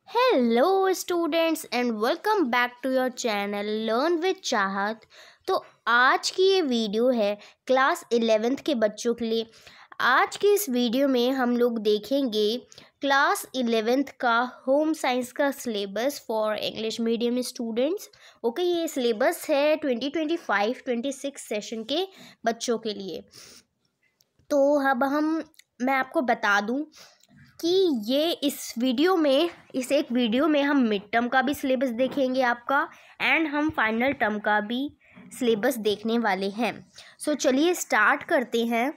Hello students and welcome back to your channel learn with Chahat. तो आज की ये वीडियो है क्लास 11th के बच्चों के लिए। आज की इस वीडियो में हम लोग देखेंगे क्लास 11th का होम साइंस का syllabus for English medium students. Okay, ये सिलेबस है 2025-26 सेशन के बच्चों के लिए। तो अब मैं आपको बता दूं कि ये इस एक वीडियो में हम मिड टर्म का भी सिलेबस देखेंगे आपका, एंड हम फाइनल टर्म का भी सिलेबस देखने वाले हैं। सो चलिए स्टार्ट करते हैं।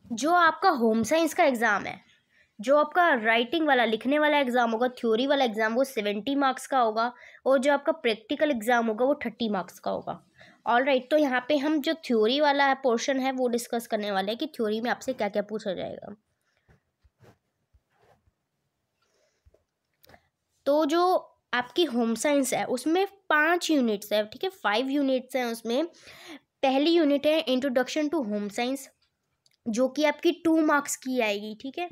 जो आपका होम साइंस का एग्ज़ाम है, जो आपका राइटिंग वाला लिखने वाला एग्ज़ाम होगा, थ्योरी वाला एग्ज़ाम, वो 70 मार्क्स का होगा, और जो आपका प्रैक्टिकल एग्ज़ाम होगा वो 30 मार्क्स का होगा। ऑल राइट, तो यहाँ पे हम जो थ्योरी वाला पोर्शन है वो डिस्कस करने वाले हैं कि थ्योरी में आपसे क्या क्या पूछा जाएगा। तो जो आपकी होम साइंस है उसमें 5 यूनिट्स है, ठीक है, 5 यूनिट्स हैं उसमें। पहली यूनिट है इंट्रोडक्शन टू होम साइंस, जो कि आपकी 2 मार्क्स की आएगी, ठीक है।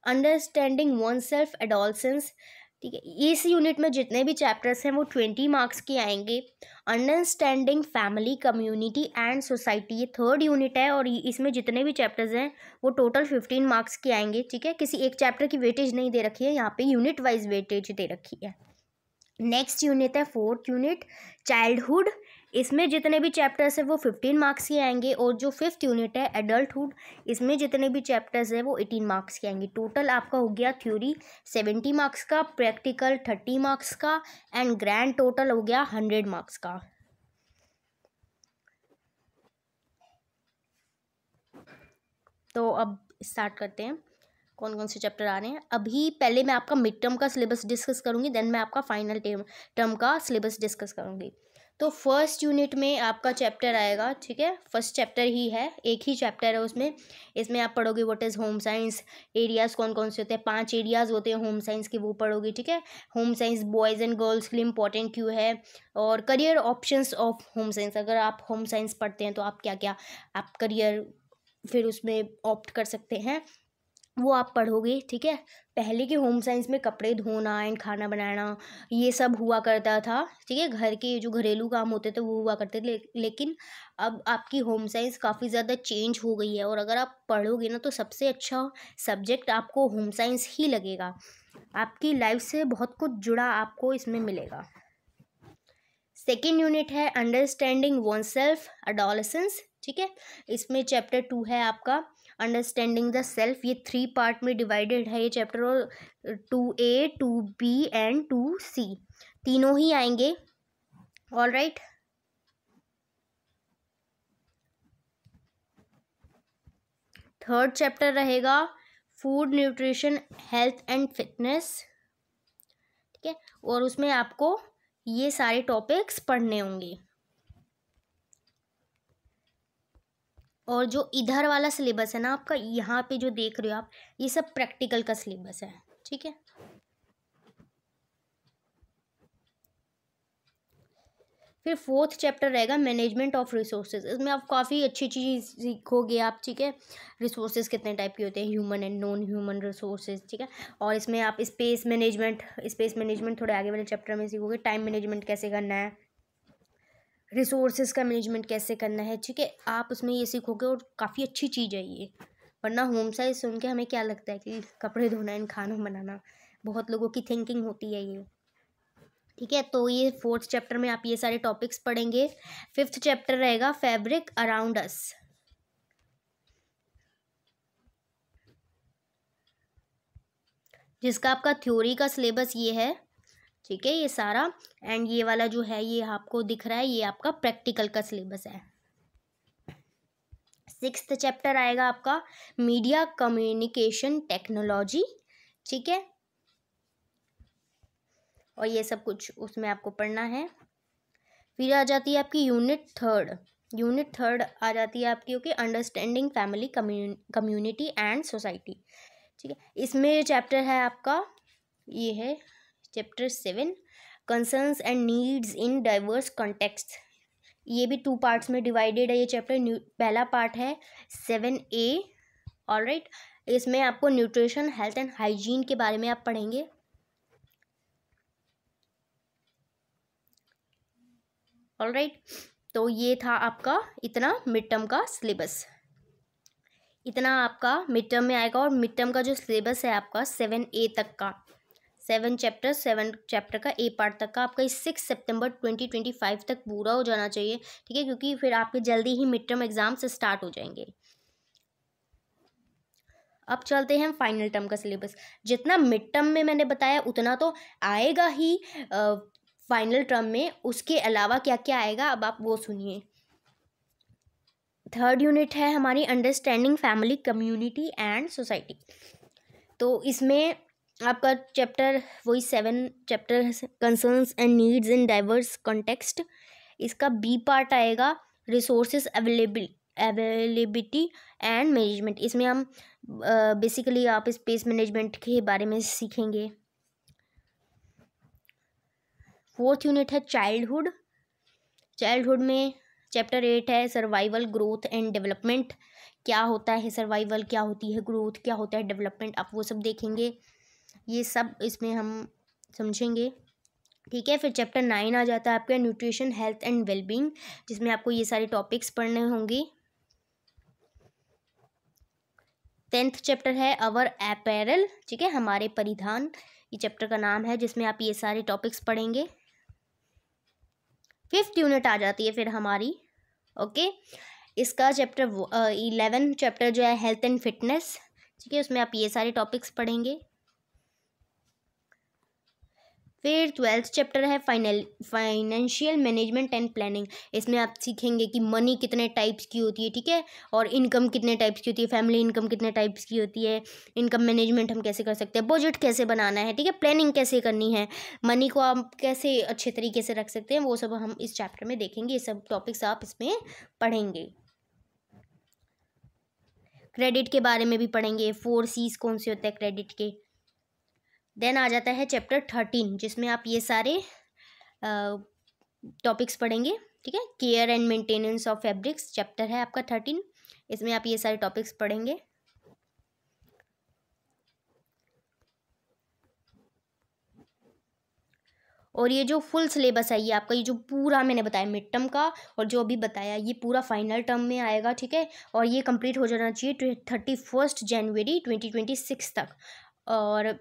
अंडरस्टैंडिंग वन सेल्फ एडोलसेंस, ठीक है, इस यूनिट में जितने भी चैप्टर्स हैं वो 20 मार्क्स के आएंगे। Understanding family community and society, ये 3rd यूनिट है, और इसमें जितने भी चैप्टर्स हैं वो टोटल 15 मार्क्स के आएंगे, ठीक है। किसी एक चैप्टर की वेटेज नहीं दे रखी है, यहाँ पे यूनिट वाइज वेटेज दे रखी है। नेक्स्ट यूनिट है 4th यूनिट चाइल्डहुड, इसमें जितने भी चैप्टर्स है वो 15 मार्क्स के आएंगे। और जो 5th यूनिट है एडल्टहुड, इसमें जितने भी चैप्टर्स है वो 18 मार्क्स के आएंगे। टोटल आपका हो गया थ्योरी 70 मार्क्स का, प्रैक्टिकल 30 मार्क्स का, एंड ग्रैंड टोटल हो गया 100 मार्क्स का। तो अब स्टार्ट करते हैं कौन कौन से चैप्टर आ रहे हैं। अभी पहले मैं आपका मिड टर्म का सिलेबस डिस्कस करूंगी, देन मैं आपका फाइनल टर्म का सिलेबस डिस्कस करूंगी। तो फर्स्ट यूनिट में आपका चैप्टर आएगा, ठीक है, फर्स्ट चैप्टर ही है, एक ही चैप्टर है उसमें। इसमें आप पढ़ोगे what is home science, areas कौन कौन से होते हैं, 5 एरियाज़ होते हैं होम साइंस के, वो पढ़ोगे, ठीक है। Home science boys and girls के लिए इंपॉर्टेंट क्यों है, और career options of home science, अगर आप होम साइंस पढ़ते हैं तो आप क्या क्या आप करियर फिर उसमें ऑप्ट कर सकते हैं, वो आप पढ़ोगे, ठीक है। पहले के होम साइंस में कपड़े धोना एंड खाना बनाना ये सब हुआ करता था, ठीक है, घर के जो घरेलू काम होते थे वो हुआ करते थे। लेकिन अब आपकी होम साइंस काफ़ी ज़्यादा चेंज हो गई है, और अगर आप पढ़ोगे ना तो सबसे अच्छा सब्जेक्ट आपको होम साइंस ही लगेगा। आपकी लाइफ से बहुत कुछ जुड़ा आपको इसमें मिलेगा। सेकेंड यूनिट है अंडरस्टैंडिंग वन सेल्फ एडोलेसेंस, ठीक है। इसमें चैप्टर 2 है आपका अंडरस्टैंडिंग द सेल्फ। ये 3 पार्ट में डिवाइडेड है ये चैप्टर, और 2A 2B एंड 2C तीनों ही आएंगे। ऑल राइट, थर्ड चैप्टर रहेगा food nutrition health and fitness, ठीक है, और उसमें आपको ये सारे टॉपिक्स पढ़ने होंगे। और जो इधर वाला सिलेबस है ना आपका, यहाँ पे जो देख रहे हो आप, ये सब प्रैक्टिकल का सिलेबस है, ठीक है। फिर 4th चैप्टर रहेगा मैनेजमेंट ऑफ रिसोर्सेज। इसमें आप काफ़ी अच्छी चीज़ सीखोगे आप, ठीक है। रिसोर्सेज कितने टाइप के होते हैं, human and non human resources, ठीक है। और इसमें आप स्पेस मैनेजमेंट थोड़े आगे वाले चैप्टर में सीखोगे। टाइम मैनेजमेंट कैसे करना है, रिसोर्सेज का मैनेजमेंट कैसे करना है, ठीक है, आप उसमें ये सीखोगे, और काफ़ी अच्छी चीज़ है ये। वरना होम साइंस सुन के हमें क्या लगता है कि कपड़े धोना एंड खाना बनाना, बहुत लोगों की थिंकिंग होती है ये, ठीक है। तो ये 4th चैप्टर में आप ये सारे टॉपिक्स पढ़ेंगे। 5th चैप्टर रहेगा फैब्रिक अराउंड अस, जिसका आपका थ्योरी का सिलेबस ये है, ठीक है, ये सारा। एंड ये वाला जो है ये आपको दिख रहा है, ये आपका प्रैक्टिकल का सिलेबस है। 6th चैप्टर आएगा आपका मीडिया कम्युनिकेशन टेक्नोलॉजी, ठीक है, और ये सब कुछ उसमें आपको पढ़ना है। फिर आ जाती है आपकी यूनिट थर्ड आ जाती है आपकी, okay, understanding family community and society, ठीक है। इसमें चैप्टर है आपका, ये है chapter 7 concerns and needs in diverse context. ये भी 2 पार्ट्स में डिवाइडेड है ये चैप्टर। पहला पार्ट है 7A, ऑल राइट, इसमें आपको न्यूट्रिशन, हेल्थ एंड हाइजीन के बारे में आप पढ़ेंगे। ऑलराइट, तो ये था आपका इतना मिड टर्म का सिलेबस, इतना आपका मिड टर्म में आएगा। और मिड टर्म का जो सिलेबस है आपका 7A तक का, 7 चैप्टर का A पार्ट तक का आपका इस 6 सितंबर 2025 तक पूरा हो जाना चाहिए, ठीक है, क्योंकि फिर आपके जल्दी ही मिड टर्म एग्जाम्स स्टार्ट हो जाएंगे। अब चलते हैं फाइनल टर्म का सिलेबस। जितना मिड टर्म में मैंने बताया उतना तो आएगा ही फाइनल टर्म में, उसके अलावा क्या क्या आएगा अब आप वो सुनिए। 3rd यूनिट है हमारी understanding family, community and society. तो इसमें आपका चैप्टर वही 7 chapter concerns and needs in diverse context. इसका B पार्ट आएगा रिसोर्सेज अवेलेबिलिटी एंड मैनेजमेंट। इसमें हम बेसिकली आप स्पेस मैनेजमेंट के बारे में सीखेंगे। 4th यूनिट है चाइल्डहुड। चाइल्डहुड में चैप्टर 8 है सर्वाइवल, ग्रोथ एंड डेवलपमेंट। क्या होता है सर्वाइवल, क्या होती है ग्रोथ, क्या होता है डेवलपमेंट, आप वो सब देखेंगे, ये सब इसमें हम समझेंगे, ठीक है। फिर चैप्टर 9 आ जाता है आपका न्यूट्रिशन, हेल्थ एंड वेलबींग, जिसमें आपको ये सारे टॉपिक्स पढ़ने होंगे। 10th चैप्टर है अवर अपैरल, ठीक है, हमारे परिधान, ये चैप्टर का नाम है, जिसमें आप ये सारे टॉपिक्स पढ़ेंगे। 5th यूनिट आ जाती है फिर हमारी, ओके, इसका चैप्टर 11 चैप्टर जो है हेल्थ एंड फिटनेस, ठीक है, उसमें आप ये सारे टॉपिक्स पढ़ेंगे। फिर 12th चैप्टर है फाइनेंशियल मैनेजमेंट एंड प्लानिंग। इसमें आप सीखेंगे कि मनी कितने टाइप्स की होती है, ठीक है, और इनकम कितने टाइप्स की होती है, फैमिली इनकम कितने टाइप्स की होती है, इनकम मैनेजमेंट हम कैसे कर सकते हैं, बजट कैसे बनाना है, ठीक है, प्लानिंग कैसे करनी है, मनी को आप कैसे अच्छे तरीके से रख सकते हैं, वो सब हम इस चैप्टर में देखेंगे। ये सब टॉपिक्स आप इसमें पढ़ेंगे। क्रेडिट के बारे में भी पढ़ेंगे, 4 C's कौन से होते हैं क्रेडिट के। देन आ जाता है चैप्टर 13, जिसमें आप ये सारे टॉपिक्स पढ़ेंगे, ठीक है। Care and maintenance of fabrics chapter है आपका 13, इसमें आप ये सारे टॉपिक्स पढ़ेंगे। और ये जो फुल सिलेबस है ये आपका, ये जो पूरा मैंने बताया मिड टर्म का और जो अभी बताया, ये पूरा फाइनल टर्म में आएगा, ठीक है, और ये कंप्लीट हो जाना चाहिए 31 जनवरी 2026 तक। और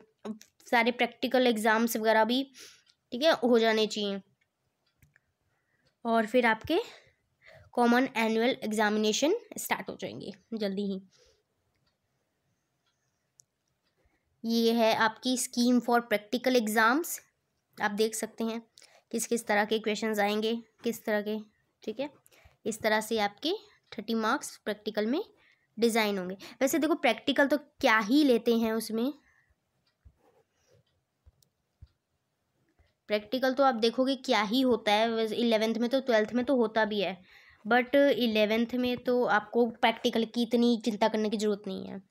सारे प्रैक्टिकल एग्ज़ाम्स वगैरह भी, ठीक है, हो जाने चाहिए। और फिर आपके कॉमन एनुअल एग्जामिनेशन स्टार्ट हो जाएंगे जल्दी ही। ये है आपकी स्कीम फॉर प्रैक्टिकल एग्ज़ाम्स, आप देख सकते हैं किस किस तरह के क्वेश्चंस आएंगे, किस तरह के, ठीक है, इस तरह से आपके 30 मार्क्स प्रैक्टिकल में डिज़ाइन होंगे। वैसे देखो प्रैक्टिकल तो क्या ही लेते हैं उसमें, प्रैक्टिकल तो आप देखोगे क्या ही होता है, 11th में तो 12th में तो होता भी है, बट 11th में तो आपको प्रैक्टिकल की इतनी चिंता करने की ज़रूरत नहीं है।